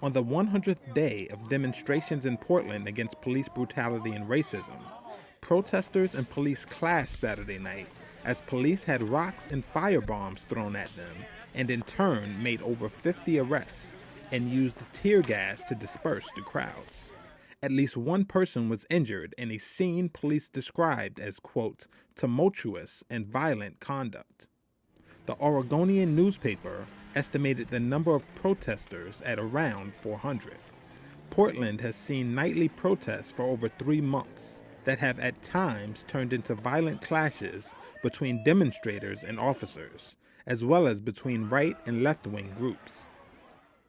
On the 100th day of demonstrations in Portland against police brutality and racism, protesters and police clashed Saturday night as police had rocks and firebombs thrown at them and in turn made over 50 arrests and used tear gas to disperse the crowds. At least one person was injured in a scene police described as, quote, tumultuous and violent conduct. The Oregonian newspaper estimated the number of protesters at around 400. Portland has seen nightly protests for over 3 months that have at times turned into violent clashes between demonstrators and officers, as well as between right and left-wing groups.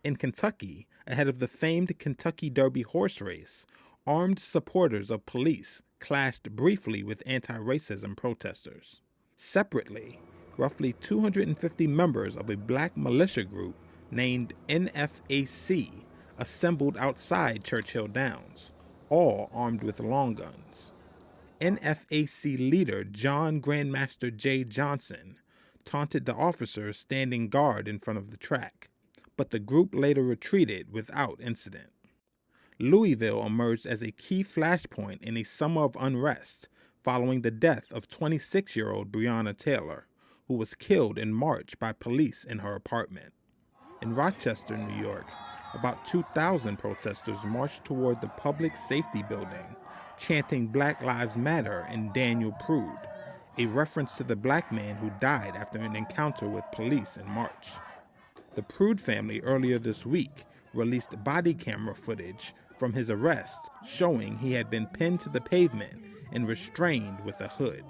In Kentucky, ahead of the famed Kentucky Derby horse race, armed supporters of police clashed briefly with anti-racism protesters. Separately, roughly 250 members of a black militia group named NFAC assembled outside Churchill Downs, all armed with long guns. NFAC leader John Grandmaster J. Johnson taunted the officers standing guard in front of the track, but the group later retreated without incident. Louisville emerged as a key flashpoint in a summer of unrest following the death of 26-year-old Breonna Taylor, who was killed in March by police in her apartment. In Rochester, New York, about 2,000 protestors marched toward the Public Safety Building, chanting Black Lives Matter and Daniel Prude, a reference to the black man who died after an encounter with police in March. The Prude family earlier this week released body camera footage from his arrest showing he had been pinned to the pavement and restrained with a hood.